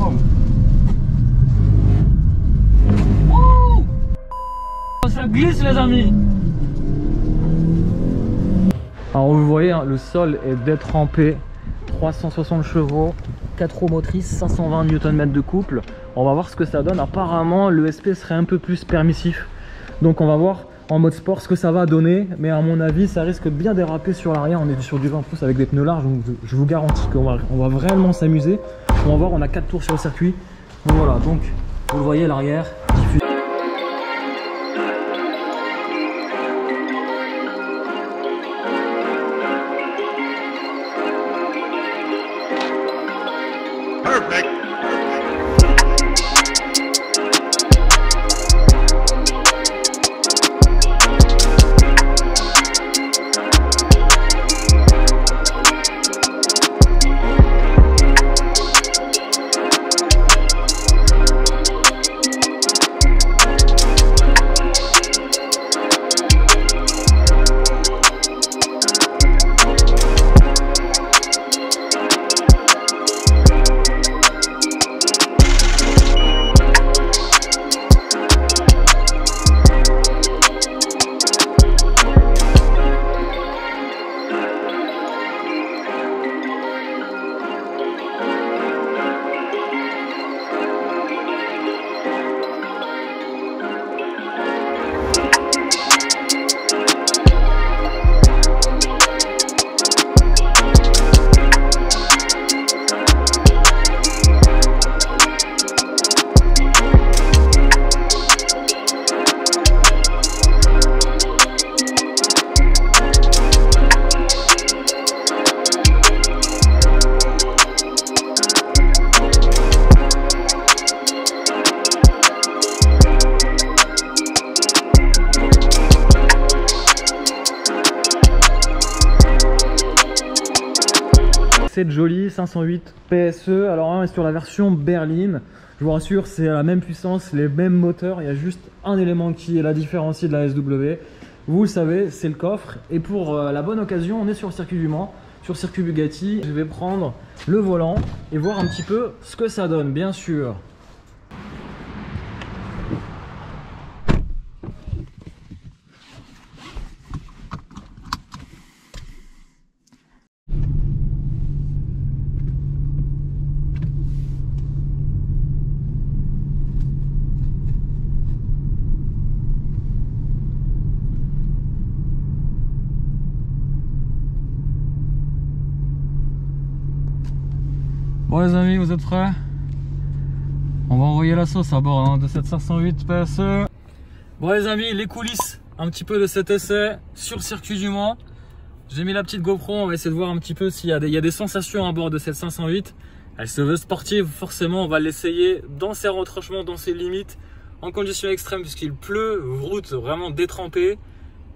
forme. Ça glisse les amis. Alors vous voyez hein, le sol est détrempé, 360 chevaux, 4 roues motrices, 520 Nm de couple. On va voir ce que ça donne. Apparemment le SP serait un peu plus permissif. Donc on va voir en mode sport ce que ça va donner. Mais à mon avis ça risque de bien déraper sur l'arrière. On est sur du 20 pouces avec des pneus larges. Donc je vous garantis qu'on va vraiment s'amuser. On va voir, on a 4 tours sur le circuit. Donc voilà, donc vous le voyez l'arrière. Perfect. C'est joli, 508 PSE. Alors on est sur la version berline. Je vous rassure, c'est à la même puissance, les mêmes moteurs. Il y a juste un élément qui est la différencie de la SW. Vous le savez, c'est le coffre. Et pour la bonne occasion, on est sur le circuit du Mans, sur le circuit Bugatti. Je vais prendre le volant et voir un petit peu ce que ça donne, bien sûr. Bon les amis, vous êtes prêts? On va envoyer la sauce à bord hein, de cette 508 PSE. Bon les amis, les coulisses un petit peu de cet essai sur le circuit du Mans. J'ai mis la petite GoPro, on va essayer de voir un petit peu s'il y a des sensations à bord de cette 508. Elle se veut sportive, forcément on va l'essayer dans ses retranchements, dans ses limites, en conditions extrêmes puisqu'il pleut, route vraiment détrempée.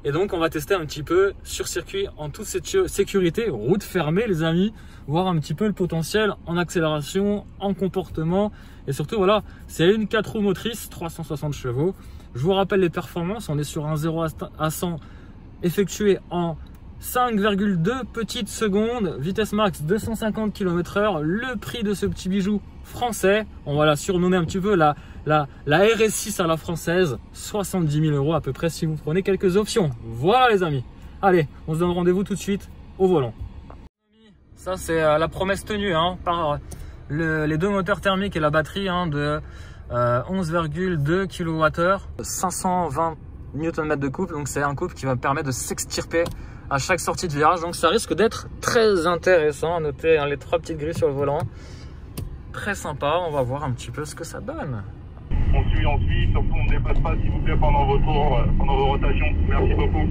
Et donc on va tester un petit peu sur circuit en toute sécurité, route fermée les amis, voir un petit peu le potentiel en accélération, en comportement. Et surtout voilà, c'est une 4 roues motrices, 360 chevaux. Je vous rappelle les performances, on est sur un 0 à 100 effectué en 5,2 petites secondes, vitesse max 250 km/h. Le prix de ce petit bijou français, on va la surnommer un petit peu la RS6 à la française, 70 000 € à peu près si vous prenez quelques options. Voilà les amis, allez, on se donne rendez-vous tout de suite au volant. Ça c'est la promesse tenue hein, par les deux moteurs thermiques et la batterie hein, de 11,2 kWh, 520 Nm de couple, donc c'est un couple qui va me permettre de s'extirper à chaque sortie de virage, donc ça risque d'être très intéressant. Notez hein, les 3 petites grilles sur le volant, très sympa. On va voir un petit peu ce que ça donne. On suit, surtout on ne dépasse pas s'il vous plaît pendant vos tours, pendant vos rotations. Merci beaucoup.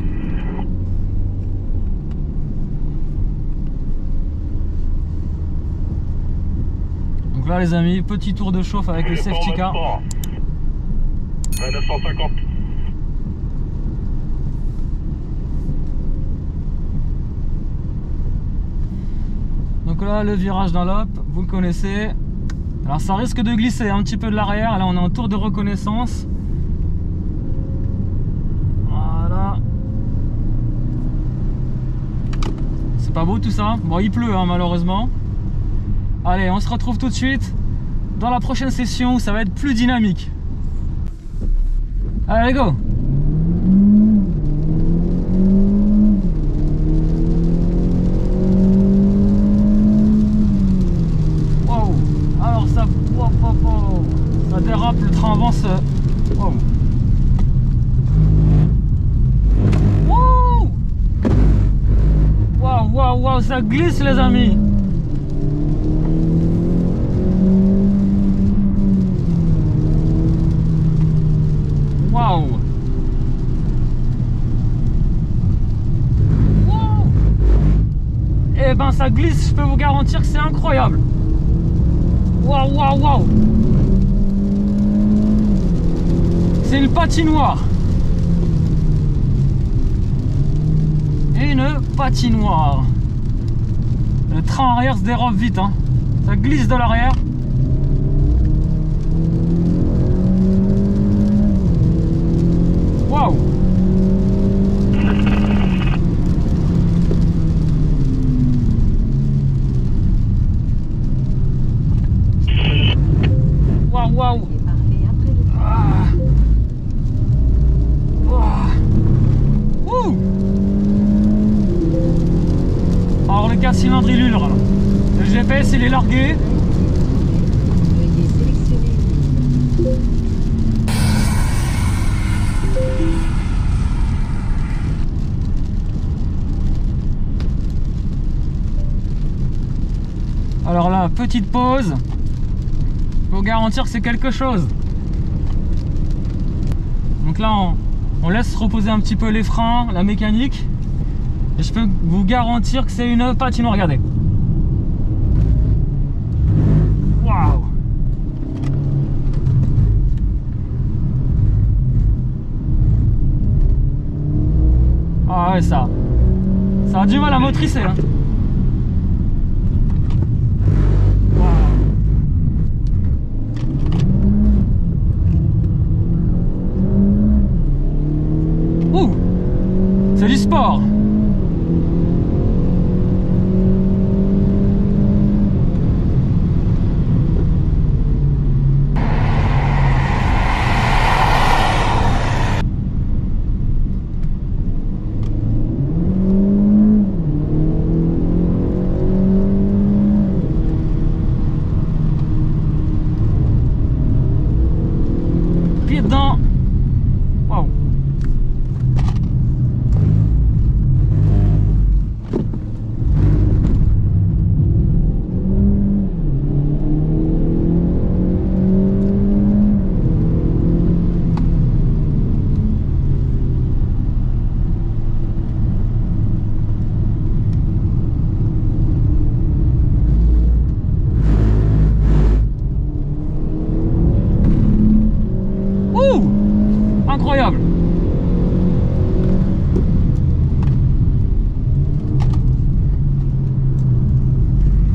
Donc là les amis, petit tour de chauffe avec le safety car. 950. Donc là le virage dans l'op, vous le connaissez. Alors ça risque de glisser un petit peu de l'arrière. Là on est en tour de reconnaissance. Voilà. C'est pas beau tout ça. Bon il pleut hein, malheureusement. Allez on se retrouve tout de suite dans la prochaine session où ça va être plus dynamique. Allez, go! Wow! Alors ça, ça dérape, le train avance. Wow! Wow! Wow, wow, wow, ça glisse les amis! Wow! Wow! Eh ben ça glisse, je peux vous garantir que c'est incroyable! Waouh, waouh, waouh! C'est une patinoire! Une patinoire! Le train arrière se dérobe vite, hein! Ça glisse de l'arrière! Waouh! Waouh, waouh! Ah. Ouh. Alors le cas cylindre il hurle. Le GPS il est largué. Alors là, petite pause. Pour garantir que c'est quelque chose. Donc là, on laisse reposer un petit peu les freins, la mécanique. Et je peux vous garantir que c'est une patinoire. Regardez. Waouh! Ah ouais, ça a du mal à motricer, hein. C'est du sport. Pied dedans. Waouh. Incroyable.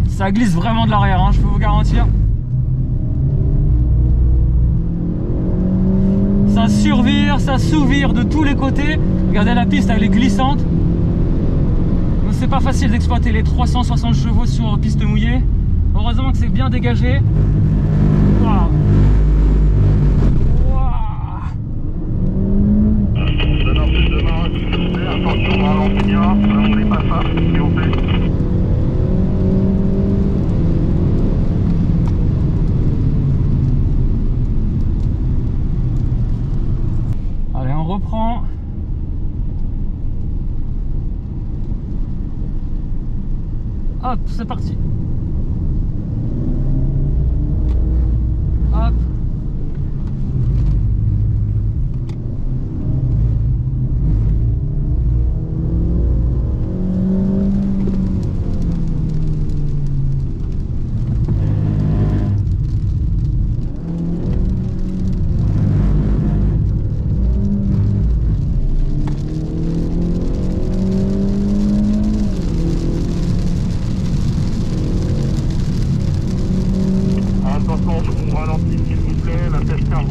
Ça glisse vraiment de l'arrière, hein, je peux vous garantir. Ça survire, ça s'ouvre de tous les côtés. Regardez la piste, elle est glissante. Donc c'est pas facile d'exploiter les 360 chevaux sur piste mouillée. Heureusement que c'est bien dégagé. Waouh. Attention, ralentissez bien, on n'est pas ça, s'il vous plaît. Allez, on reprend. Hop, c'est parti. Hop.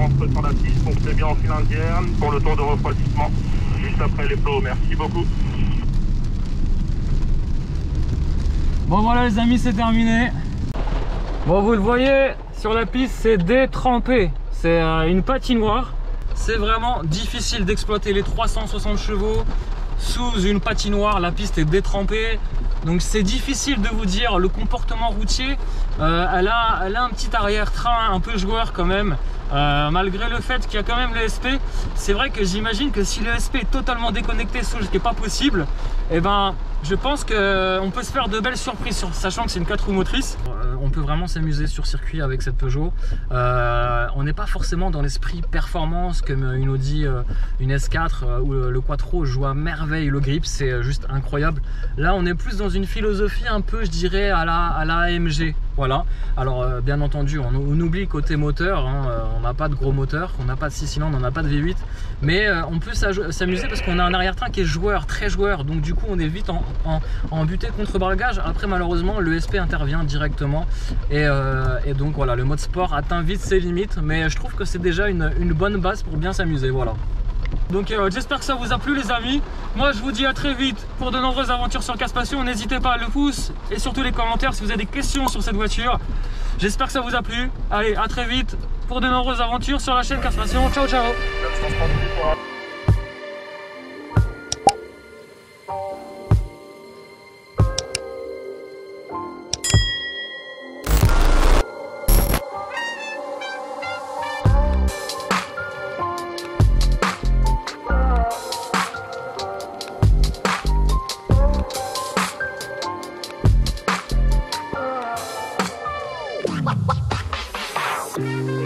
rentre sur la piste, donc c'est bien en file indienne pour le tour de refroidissement, juste après les plots. Merci beaucoup. Bon voilà les amis, c'est terminé. Bon, vous le voyez, sur la piste, c'est détrempé. C'est une patinoire. C'est vraiment difficile d'exploiter les 360 chevaux sous une patinoire. La piste est détrempée. Donc c'est difficile de vous dire le comportement routier. Elle a un petit arrière-train un peu joueur quand même. Malgré le fait qu'il y a quand même le SP. C'est vrai que j'imagine que si le SP est totalement déconnecté, ce qui n'est pas possible, et ben je pense qu'on peut se faire de belles surprises, sachant que c'est une 4 roues motrices. On peut vraiment s'amuser sur circuit avec cette Peugeot. On n'est pas forcément dans l'esprit performance comme une Audi, une S4 où le Quattro joue à merveille le grip, c'est juste incroyable. Là on est plus dans une philosophie un peu, je dirais, à la AMG. Voilà, alors bien entendu on oublie côté moteur, hein, on n'a pas de gros moteur, on n'a pas de 6 cylindres, on n'a pas de V8, mais on peut s'amuser parce qu'on a un arrière-train qui est joueur, très joueur, donc du coup on est vite en butée contre barragage. Après malheureusement le SP intervient directement et donc voilà, le mode sport atteint vite ses limites, mais je trouve que c'est déjà une bonne base pour bien s'amuser, voilà. Donc j'espère que ça vous a plu les amis. Moi je vous dis à très vite pour de nombreuses aventures sur Casse Passion. N'hésitez pas à le pouce et surtout les commentaires si vous avez des questions sur cette voiture. J'espère que ça vous a plu. Allez, à très vite pour de nombreuses aventures sur la chaîne Casse Passion. Ciao ciao. What?